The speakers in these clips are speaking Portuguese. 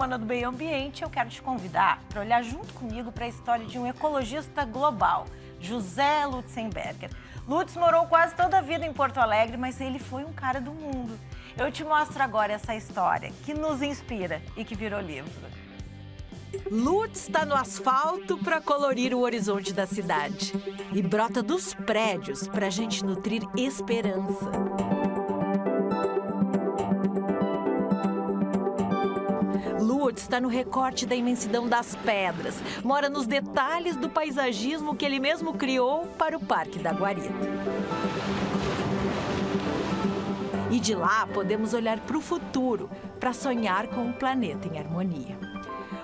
Semana do Meio Ambiente, eu quero te convidar para olhar junto comigo para a história de um ecologista global, José Lutzenberger. Lutz morou quase toda a vida em Porto Alegre, mas ele foi um cara do mundo. Eu te mostro agora essa história que nos inspira e que virou livro. Lutz está no asfalto para colorir o horizonte da cidade e brota dos prédios para a gente nutrir esperança. Lutz está no recorte da imensidão das pedras, mora nos detalhes do paisagismo que ele mesmo criou para o Parque da Guarita. E de lá podemos olhar para o futuro, para sonhar com um planeta em harmonia.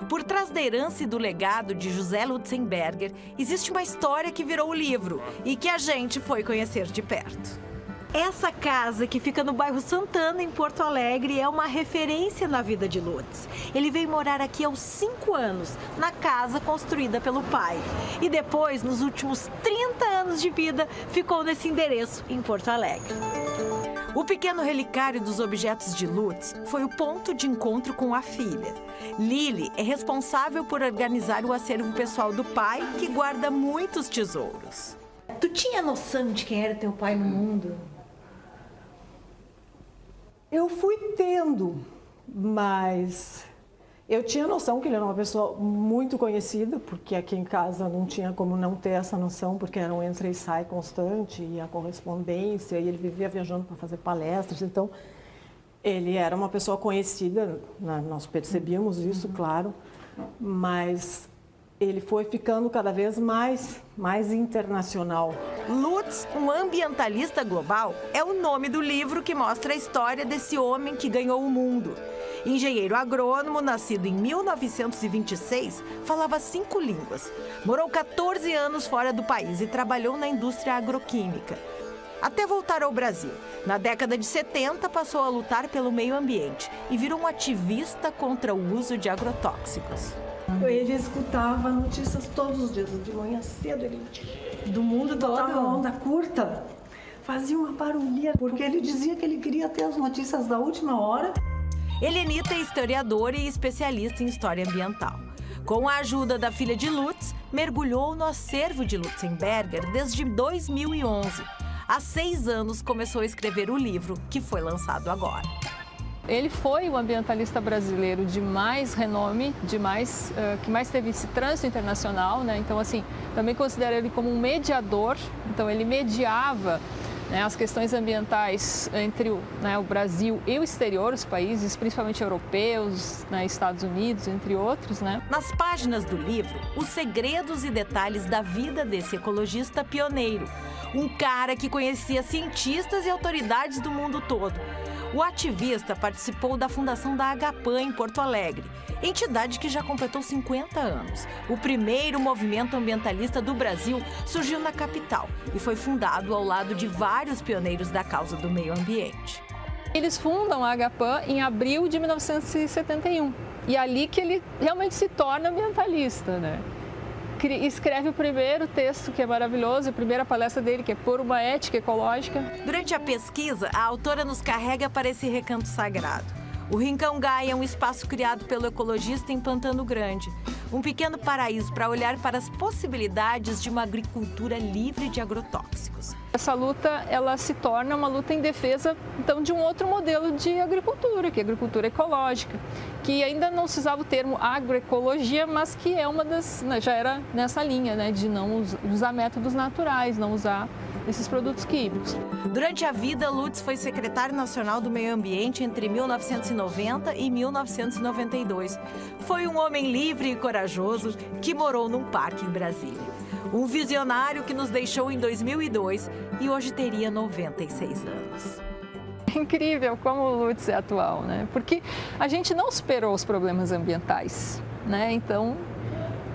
Por trás da herança e do legado de José Lutzenberger, existe uma história que virou o livro e que a gente foi conhecer de perto. Essa casa, que fica no bairro Santana, em Porto Alegre, é uma referência na vida de Lutz. Ele veio morar aqui aos 5 anos, na casa construída pelo pai. E depois, nos últimos 30 anos de vida, ficou nesse endereço, em Porto Alegre. O pequeno relicário dos objetos de Lutz foi o ponto de encontro com a filha. Lili é responsável por organizar o acervo pessoal do pai, que guarda muitos tesouros. Tu tinha noção de quem era teu pai no mundo? Eu fui tendo, mas eu tinha noção que ele era uma pessoa muito conhecida, porque aqui em casa não tinha como não ter essa noção, porque era um entra e sai constante, e a correspondência, e ele vivia viajando para fazer palestras, então ele era uma pessoa conhecida, nós percebíamos isso, claro, mas ele foi ficando cada vez mais internacional. Lutz, um ambientalista global, é o nome do livro que mostra a história desse homem que ganhou o mundo. Engenheiro agrônomo, nascido em 1926, falava 5 línguas. Morou 14 anos fora do país e trabalhou na indústria agroquímica. Até voltar ao Brasil. Na década de 70, passou a lutar pelo meio ambiente e virou um ativista contra o uso de agrotóxicos. Ele escutava notícias todos os dias, de manhã cedo, ele Do mundo todo? botava onda curta, fazia uma barulheira, porque ele dizia que ele queria ter as notícias da última hora. Helenita é historiadora e especialista em história ambiental. Com a ajuda da filha de Lutz, mergulhou no acervo de Lutzenberger desde 2011. Há 6 anos começou a escrever o livro, que foi lançado agora. Ele foi o ambientalista brasileiro de mais renome, que mais teve esse trânsito internacional, né? Então, assim, também considero ele como um mediador. Então, ele mediava, né, as questões ambientais entre o Brasil e o exterior, os países, principalmente europeus, né, Estados Unidos, entre outros, né? Nas páginas do livro, os segredos e detalhes da vida desse ecologista pioneiro. Um cara que conhecia cientistas e autoridades do mundo todo. O ativista participou da fundação da Agapan em Porto Alegre, entidade que já completou 50 anos. O primeiro movimento ambientalista do Brasil surgiu na capital e foi fundado ao lado de vários pioneiros da causa do meio ambiente. Eles fundam a Agapan em abril de 1971 e é ali que ele realmente se torna ambientalista, né? Escreve o primeiro texto, que é maravilhoso, a primeira palestra dele, que é Por uma Ética Ecológica. Durante a pesquisa, a autora nos carrega para esse recanto sagrado. O Rincão Gaia é um espaço criado pelo ecologista em Pantano Grande. Um pequeno paraíso para olhar para as possibilidades de uma agricultura livre de agrotóxicos. Essa luta, ela se torna uma luta em defesa, então, de um outro modelo de agricultura, que é a agricultura ecológica, que ainda não se usava o termo agroecologia, mas que é uma das, já era nessa linha, né, de não usar métodos naturais, não usar esses produtos químicos. Durante a vida, Lutz foi secretário nacional do Meio Ambiente entre 1990 e 1992. Foi um homem livre e corajoso que morou num parque em Brasília. Um visionário que nos deixou em 2002 e hoje teria 96 anos. É incrível como o Lutz é atual, né? Porque a gente não superou os problemas ambientais, né? Então,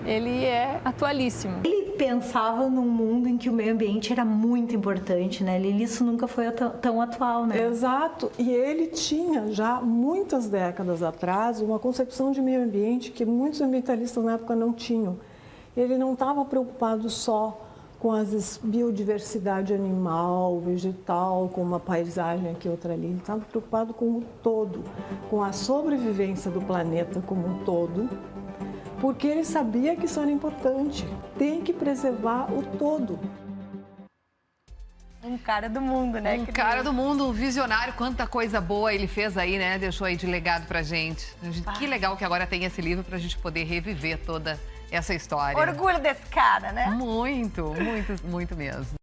ele é atualíssimo. Ele pensava num mundo em que o meio ambiente era muito importante, né? Isso nunca foi tão atual, né? Exato, e ele tinha já muitas décadas atrás uma concepção de meio ambiente que muitos ambientalistas na época não tinham. Ele não estava preocupado só com a biodiversidade animal, vegetal, com uma paisagem aqui, outra ali. Ele estava preocupado com o todo, com a sobrevivência do planeta como um todo, porque ele sabia que isso era importante. Tem que preservar o todo. Um cara do mundo, né? Um cara do mundo, um visionário. Quanta coisa boa ele fez aí, né? Deixou aí de legado pra gente. Que legal que agora tem esse livro pra gente poder reviver toda essa história. Orgulho desse cara, né? Muito, muito, muito mesmo.